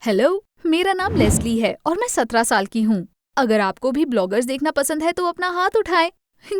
Hello, मेरा नाम Leslie है और मैं 17 साल की हूँ। अगर आपको भी ब्लॉगर्स देखना पसंद है तो अपना हाथ उठाएं।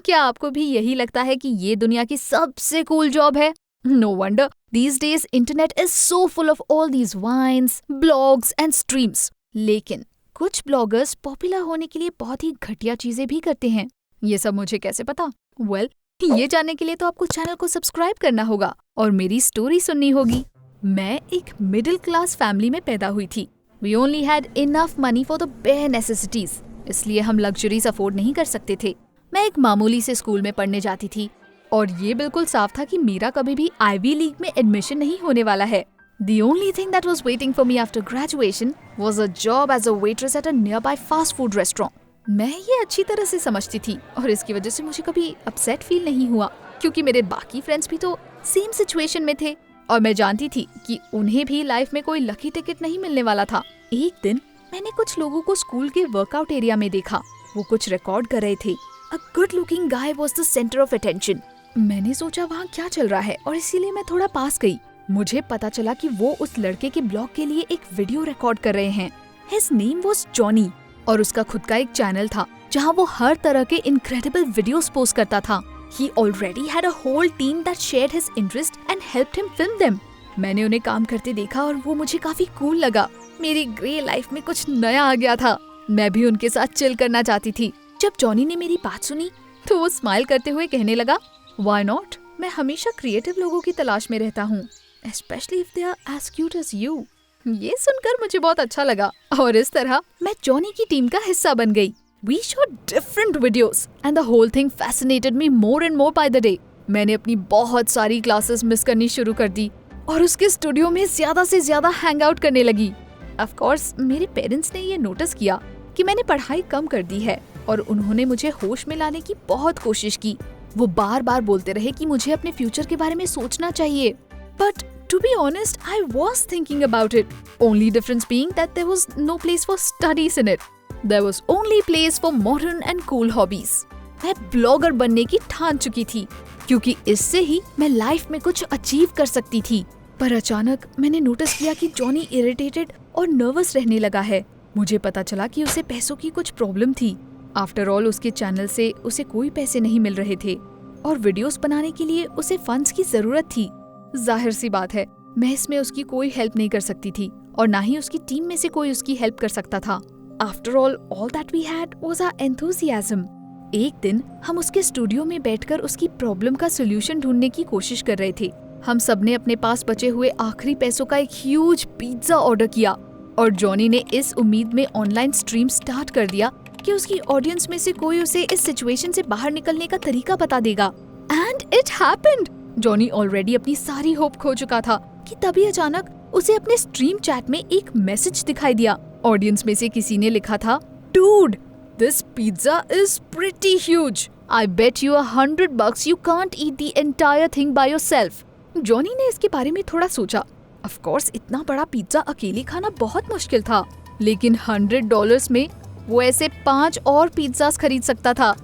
क्या आपको भी यही लगता है कि ये दुनिया की सबसे कूल जॉब है? No wonder these days internet is so full of all these vines, blogs and streams. लेकिन कुछ ब्लॉगर्स पॉपुलर होने के लिए बहुत ही घटिया चीजें भी करते हैं। ये सब मुझे कैसे पता? ये जानने के लिए तो आपको चैनल को सब्सक्राइब करना होगा और मेरी स्टोरी सुननी होगी। मैं एक मिडिल क्लास फैमिली में पैदा हुई थी। We only had enough money for the bare necessities. इसलिए हम लग्जरीज अफोर्ड नहीं कर सकते थे। मैं एक मामूली से स्कूल में पढ़ने जाती थी और ये बिल्कुल साफ था कि मेरा कभी भी आईवी लीग में एडमिशन नहीं होने वाला है। The only thing that was waiting for me after graduation was a job as a waitress at a nearby fast food restaurant. मैं ये अच्छी तरह से समझती थी और इसकी वजह से मुझे कभी अपसेट फील नहीं हुआ क्योंकि मेरे बाकी फ्रेंड्स भी तो सेम सिचुएशन में थे और मैं जानती थी कि उन्हें भी लाइफ में कोई लकी टिकट नहीं मिलने वाला था। एक दिन मैंने कुछ लोगों को स्कूल के वर्कआउट एरिया में देखा। वो कुछ रिकॉर्ड कर रहे थे। A good looking guy was the centre of attention. मैंने सोचा वहाँ क्या चल रहा है और इसीलिए मैं थोड़ा पास गई। मुझे पता चला कि वो उस लड़के के ब्लॉग के लिए एक वीडियो रिकॉर्ड कर रहे हैं। हिज नेम वाज जॉनी और उसका खुद का एक चैनल था जहाँ वो हर तरह के इनक्रेडिबल वीडियोस पोस्ट करता था। He already had a whole team that shared his interest and helped him film them. मैंने उन्हें काम करते देखा और वो मुझे काफी कूल लगा। मेरी ग्रे लाइफ में कुछ नया आ गया था। मैं भी उनके साथ चिल करना चाहती थी। जब जॉनी ने मेरी बात सुनी तो वो स्माइल करते हुए कहने लगा, Why not? मैं हमेशा क्रिएटिव लोगों की तलाश में रहता हूँ, especially if they are as cute as you. ये सुनकर मुझे बहुत अच्छा लगा और इस तरह मैं जॉनी की टीम का हिस्सा बन गई। We shot different videos and the whole thing fascinated me more and more by the day. मैंने अपनी बहुत सारी क्लासेस मिस करनी शुरू कर दी और उसके स्टूडियो में ज्यादा से ज्यादा हैंग आउट करने लगी। Of course, मेरे पेरेंट्स ने ये नोटिस किया कि मैंने पढ़ाई कम कर दी है और उन्होंने मुझे होश में लाने की बहुत कोशिश की। वो बार बार बोलते रहे कि मुझे अपने फ्यूचर के बारे में सोचना चाहिए। But to be honest, I was thinking about it. Only difference being that there was no place for studies in it. There was only place for modern and cool hobbies. मैं blogger बनने की ठान चुकी थी क्योंकि इससे ही मैं life में कुछ अचीव कर सकती थी। पर अचानक मैंने नोटिस किया कि जॉनी इरिटेटेड और नर्वस रहने लगा है। मुझे पता चला कि उसे पैसों की कुछ प्रॉब्लम थी। आफ्टर ऑल उसके चैनल से उसे कोई पैसे नहीं मिल रहे थे और वीडियोस बनाने के लिए उसे फंड्स की जरूरत थी। जाहिर सी बात है, मैं इसमें उसकी कोई हेल्प नहीं कर सकती थी और ना ही उसकी टीम में से कोई उसकी हेल्प कर सकता था। After all that we had was our enthusiasm. एक दिन हम उसके स्टूडियो में बैठकर उसकी प्रॉब्लम का सोल्यूशन ढूंढने की कोशिश कर रहे थे। हम सबने अपने पास बचे हुए आखिरी पैसों का एक ह्यूज पिज्जा ऑर्डर किया और जॉनी ने इस उम्मीद में ऑनलाइन स्ट्रीम स्टार्ट कर दिया कि उसकी ऑडियंस में से कोई उसे इस सिचुएशन से बाहर निकलने का तरीका बता देगा। And it happened. Johnny already अपनी सारी होप खो चुका था कि तभी अचानक उसे अपने स्ट्रीम चैट में एक मैसेज दिखाई दिया। ऑडियंस में से किसी ने लिखा था, Dude, this pizza is pretty huge. I bet you $100 you can't eat the entire thing by yourself. Johnny ने इसके बारे में थोड़ा सोचा। Of course, इतना बड़ा पिज्जा अकेले खाना बहुत मुश्किल था, लेकिन $100 में वो ऐसे 5 और पिज्जास खरीद सकता था।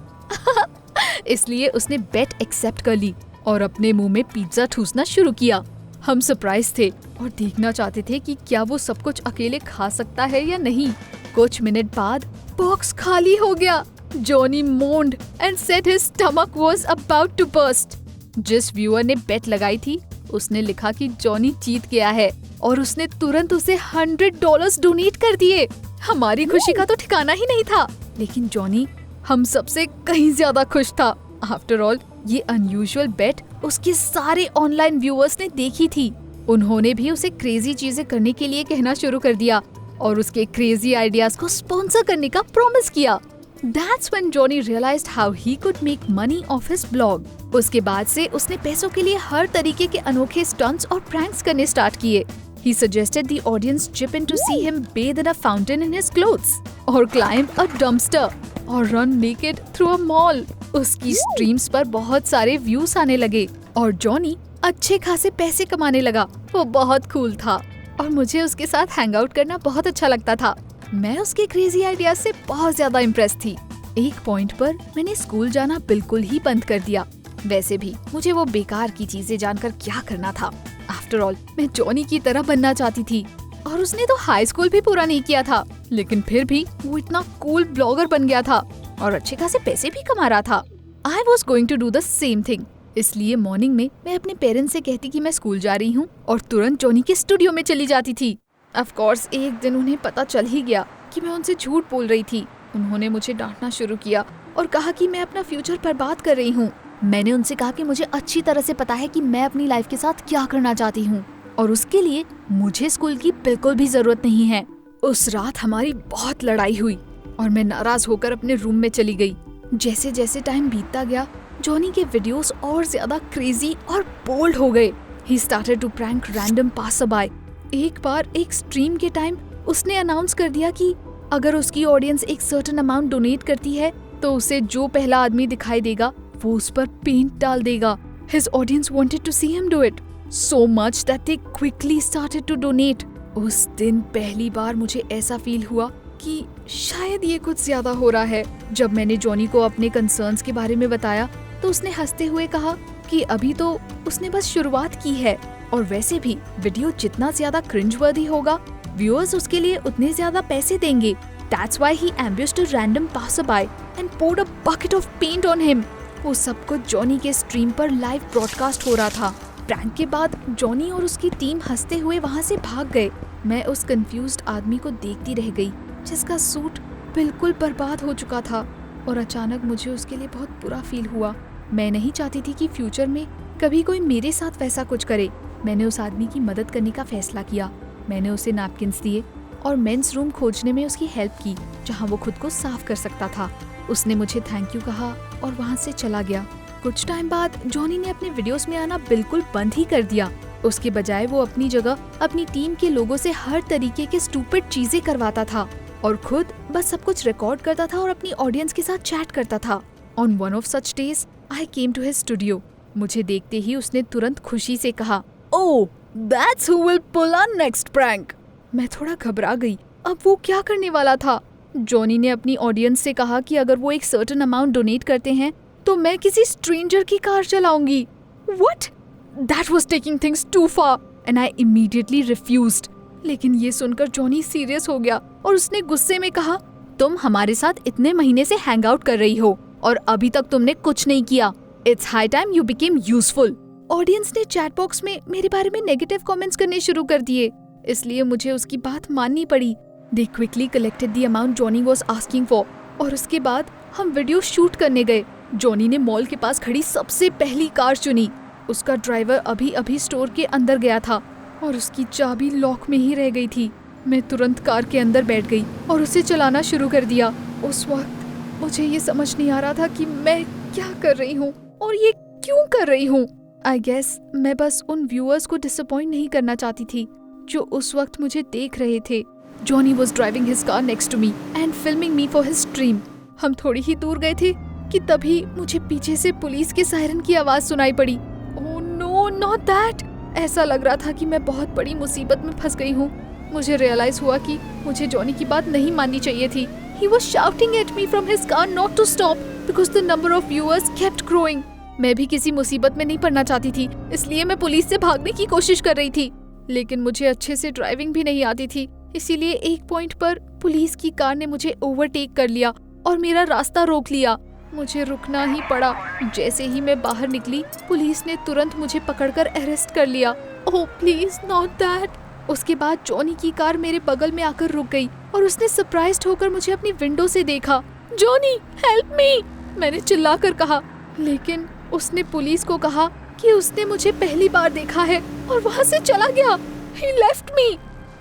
इसलिए उसने बेट एक्सेप्ट कर ली और अपने मुंह में पिज्जा ठूसना शुरू किया। हम सरप्राइज थे और देखना चाहते थे कि क्या वो सब कुछ अकेले खा सकता है या नहीं। कुछ मिनट बाद बॉक्स खाली हो गया। Johnny moaned and said his stomach was about to burst. जिस व्यूअर ने बेट लगाई थी उसने लिखा कि जॉनी जीत गया है और उसने तुरंत उसे $100 डोनेट कर दिए। हमारी खुशी का तो ठिकाना ही नहीं था, लेकिन जॉनी हम सबसे कहीं ज्यादा खुश था। आफ्टर ऑल ये अनयूजुअल बेट उसके सारे ऑनलाइन व्यूअर्स ने देखी थी। उन्होंने भी उसे क्रेजी चीजें करने के लिए कहना शुरू कर दिया और उसके क्रेजी आइडियाज को स्पॉन्सर करने का प्रॉमिस किया। That's when Johnny realized how he could make money off his blog. उसके बाद से उसने पैसों के लिए हर तरीके के अनोखे स्टंट्स और प्रैंक्स करने स्टार्ट किए। He suggested the audience chip in to see him bathe in a fountain in his clothes, or climb a dumpster, or run naked through a mall. उसकी स्ट्रीम्स पर बहुत सारे व्यूज आने लगे और जॉनी अच्छे खासे पैसे कमाने लगा। वो बहुत कूल था और मुझे उसके साथ हैंग आउट करना बहुत अच्छा लगता था। मैं उसके क्रेजी आइडियाज से बहुत ज्यादा इम्प्रेस थी। एक पॉइंट पर मैंने स्कूल जाना बिल्कुल ही बंद कर दिया। वैसे भी मुझे वो बेकार की चीजें जानकर क्या करना था। आफ्टर ऑल मैं जॉनी की तरह बनना चाहती थी। और उसने तो हाई स्कूल भी पूरा नहीं किया था, लेकिन फिर भी वो इतना कूल ब्लॉगर बन गया था और अच्छे खासे पैसे भी कमा रहा था। I was going to do the same thing. इसलिए मॉर्निंग में मैं अपने पेरेंट्स से कहती कि मैं स्कूल जा रही हूँ और तुरंत जॉनी के स्टूडियो में चली जाती थी। ऑफ कोर्स एक दिन उन्हें पता चल ही गया कि मैं उनसे झूठ बोल रही थी। उन्होंने मुझे डांटना शुरू किया और कहा कि मैं अपना फ्यूचर बर्बाद कर रही हूँ। मैंने उनसे कहा कि मुझे अच्छी तरह से पता है कि मैं अपनी लाइफ के साथ क्या करना चाहती हूँ और उसके लिए मुझे स्कूल की बिल्कुल भी जरूरत नहीं है। उस रात हमारी बहुत लड़ाई हुई और मैं नाराज होकर अपने रूम में चली गई। जैसे जैसे टाइम बीतता गया, जॉनी के वीडियोस और ज्यादा क्रेजी और बोल्ड हो गए। He started to prank random passerby. एक बार एक स्ट्रीम के टाइम उसने अनाउंस कर दिया कि अगर उसकी ऑडियंस एक सर्टेन अमाउंट डोनेट करती है तो उसे जो पहला आदमी दिखाई देगा वो उस पर पेंट डाल देगा। His audience wanted to see him do it so much that they quickly started to donate. उस दिन पहली बार मुझे ऐसा फील हुआ कि शायद ये कुछ ज्यादा हो रहा है। जब मैंने जॉनी को अपने कंसर्न्स के बारे में बताया तो उसने हंसते हुए कहा कि अभी तो उसने बस शुरुआत की है और वैसे भी वीडियो जितना ज्यादा क्रिंज वर्दी होगा, व्यूअर्स उसके लिए उतने ज्यादा पैसे देंगे। That's why he ambushed a random passerby and poured a bucket of paint on him. वो सब कुछ जॉनी के स्ट्रीम पर लाइव ब्रॉडकास्ट हो रहा था। प्रैंक के बाद जॉनी और उसकी टीम हंसते हुए वहाँ से भाग गए। मैं उस कंफ्यूज्ड आदमी को देखती रह गई जिसका सूट बिल्कुल बर्बाद हो चुका था और अचानक मुझे उसके लिए बहुत बुरा फील हुआ। मैं नहीं चाहती थी कि फ्यूचर में कभी कोई मेरे साथ वैसा कुछ करे। मैंने उस आदमी की मदद करने का फैसला किया। मैंने उसे नैपकिन्स दिए और मेंस रूम खोजने में उसकी हेल्प की जहाँ वो खुद को साफ कर सकता था। उसने मुझे थैंक यू कहा और वहाँ से चला गया। कुछ टाइम बाद जॉनी ने अपने वीडियोस में आना बिल्कुल बंद ही कर दिया। उसके बजाय वो अपनी जगह अपनी टीम के लोगों से हर तरीके के स्टूपिड चीजें करवाता था और खुद बस सब कुछ रिकॉर्ड करता था और अपनी ऑडियंस के साथ चैट करता था। On one of such days I came to his studio. मुझे देखते ही उसने तुरंत खुशी से कहा, oh, that's who will pull our next prank. मैं थोड़ा घबरा गई। अब वो क्या करने वाला था? जॉनी ने अपनी ऑडियंस से कहा कि अगर वो एक सर्टेन अमाउंट डोनेट करते हैं तो मैं किसी स्ट्रेंजर की car चलाऊंगी। What? That was taking things too far and I immediately refused. लेकिन ये सुनकर जॉनी सीरियस हो गया और उसने गुस्से में कहा, तुम हमारे साथ इतने महीने से हैंग आउट कर रही हो और अभी तक तुमने कुछ नहीं किया। It's high time you became useful. Audience ने चैट बॉक्स में मेरे बारे में नेगेटिव कमेंट्स करने शुरू कर दिए, इसलिए मुझे उसकी बात माननी पड़ी। They quickly collected the amount Johnny was asking for और उसके बाद हम वीडियो शूट करने गए। जॉनी ने मॉल के पास खड़ी सबसे पहली कार चुनी। उसका ड्राइवर अभी अभी स्टोर के अंदर गया था और उसकी चाबी लॉक में ही रह गई थी। मैं तुरंत कार के अंदर बैठ गई और उसे चलाना शुरू कर दिया। उस वक्त मुझे ये समझ नहीं आ रहा था कि मैं क्या कर रही हूँ और ये क्यों कर रही हूँ। आई गेस मैं बस उन व्यूअर्स को डिसअपॉइंट नहीं करना चाहती थी जो उस वक्त मुझे देख रहे थे। Johnny was driving his car next to me and filming me for his stream. हम थोड़ी ही दूर गए थे कि तभी मुझे पीछे से पुलिस के सायरन की आवाज सुनाई पड़ी। Oh no, not that! ऐसा लग रहा था कि मैं बहुत बड़ी मुसीबत में फंस गई हूँ। मुझे रियलाइज हुआ कि मुझे जॉनी की बात नहीं माननी चाहिए थी। He was shouting at me from his car not to stop because the number of viewers kept growing. मैं भी किसी मुसीबत में नहीं पड़ना चाहती थी, इसलिए मैं पुलिस से भागने की कोशिश कर रही थी, लेकिन मुझे अच्छे से ड्राइविंग भी नहीं आती थी। इसीलिए एक पॉइंट पर पुलिस की कार ने मुझे ओवरटेक कर लिया और मेरा रास्ता रोक लिया। मुझे रुकना ही पड़ा। जैसे ही मैं बाहर निकली, पुलिस ने तुरंत मुझे पकड़कर अरेस्ट कर लिया। Oh please, not that. उसके बाद जॉनी की कार मेरे बगल में आकर रुक गई और उसने सरप्राइज्ड होकर मुझे अपनी विंडो से देखा। Johnny, help me! मैंने चिल्लाकर कहा, लेकिन उसने पुलिस को कहा कि उसने मुझे पहली बार देखा है और वहाँ से चला गया। He left me.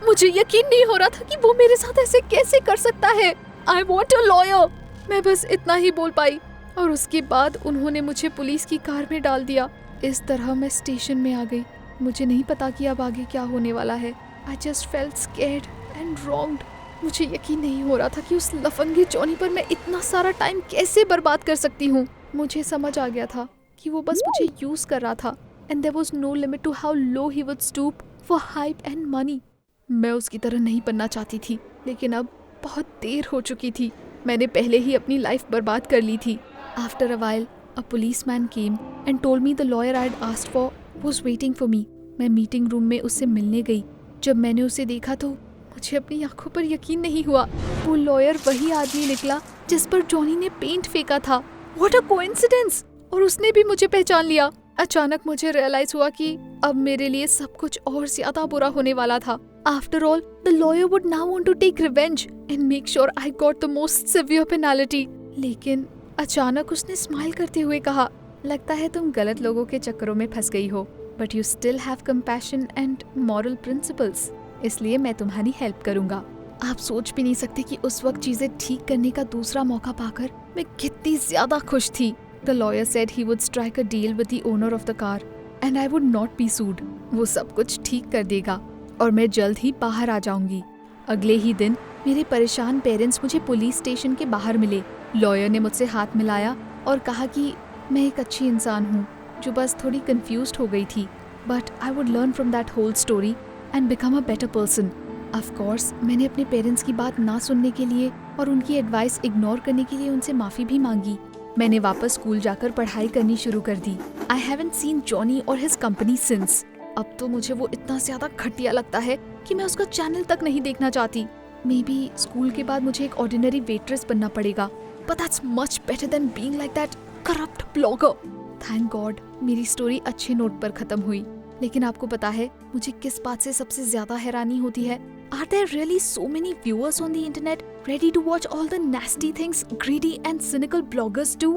मुझे यकीन नहीं हो रहा था कि वो मेरे साथ ऐसे कैसे कर सकता है। I want a lawyer. मैं बस इतना ही बोल पाई और उसके बाद उन्होंने मुझे पुलिस की कार में डाल दिया। इस तरह मैं स्टेशन में आ गई। मुझे नहीं पता कि अब आगे क्या होने वाला है। I just felt scared and wronged. मुझे यकीन नहीं हो रहा था कि उस लफंगे जॉनी पर मैं इतना सारा टाइम कैसे बर्बाद कर सकती हूँ। मुझे समझ आ गया था कि वो बस मुझे यूज कर रहा था and there was no limit to how low he would stoop for hype and money. मैं उसकी तरह नहीं बनना चाहती थी, लेकिन अब बहुत देर हो चुकी थी। मैंने पहले ही अपनी लाइफ बर्बाद कर ली थी। After a while, a policeman came and told me the lawyer I had asked for was waiting for me. मैं मीटिंग रूम में उससे मिलने गई जब मैंने उसे देखा तो मुझे अपनी आंखों पर यकीन नहीं हुआ। वो लॉयर वही आदमी निकला जिस पर जॉनी ने पेंट फेंका था। What a coincidence! और उसने भी मुझे पहचान लिया। अचानक मुझे रियलाइज हुआ कि अब मेरे लिए सब कुछ और ज्यादा बुरा होने वाला था। After all, the lawyer would now want to take revenge and make sure I got the most severe penalty. लेकिन अचानक उसने स्माइल करते हुए कहा, लगता है तुम गलत लोगों के चक्करों में फंस गई हो, but you still have compassion and moral principles. इसलिए मैं तुम्हारी हेल्प करूंगा। आप सोच भी नहीं सकते कि उस वक्त चीजें ठीक करने का दूसरा मौका पाकर मैं कितनी ज्यादा खुश थी। The lawyer said he would strike a deal with the owner of the car and I would not be sued. वो सब कुछ ठीक कर देगा और मैं जल्द ही बाहर आ जाऊंगी। अगले ही दिन मेरे परेशान पेरेंट्स मुझे पुलिस स्टेशन के बाहर मिले। लॉयर ने मुझसे हाथ मिलाया और कहा कि मैं एक अच्छी इंसान हूँ जो बस थोड़ी कंफ्यूज्ड हो गई थी, but I would learn from that whole story and become a better person. Of course मैंने अपने पेरेंट्स की बात ना सुनने के लिए और उनकी एडवाइस इग्नोर करने के लिए उनसे माफ़ी भी मांगी। मैंने वापस स्कूल जाकर पढ़ाई करनी शुरू कर दी। आई हैवंट सीन जॉनी और हिज कंपनी सिंस। अब तो मुझे वो इतना ज्यादा घटिया लगता है कि मैं उसका चैनल तक नहीं देखना चाहती। मे बी स्कूल के बाद मुझे एक ऑर्डिनरी वेट्रेस बनना पड़ेगा, but that's much better than being like that corrupt blogger. Thank God मेरी स्टोरी अच्छे नोट पर खत्म हुई। लेकिन आपको पता है मुझे किस बात से सबसे ज्यादा हैरानी होती है? Are there really so many viewers on the internet ready to watch all the nasty things greedy and cynical bloggers do?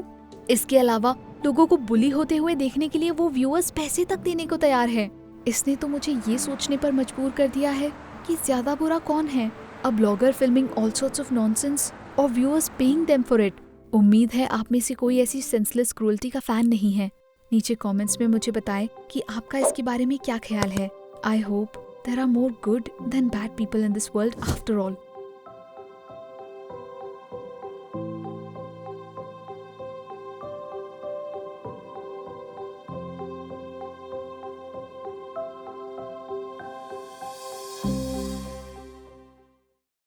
इसके अलावा लोगों को बुली होते हुए देखने के लिए वो व्यूअर्स पैसे तक देने को तैयार हैं। इसने तो मुझे ये सोचने पर मजबूर कर दिया है कि ज्यादा बुरा कौन है, a blogger filming all sorts of nonsense और viewers paying them for it. उम्मीद है आप में से कोई ऐसी सेंसलेस क्रूरती का फैन नहीं है। नीचे कमेंट्स में मुझे बताएं कि आपका इसके बारे में क्या ख्याल है। I hope there are more good than bad people in this world after all.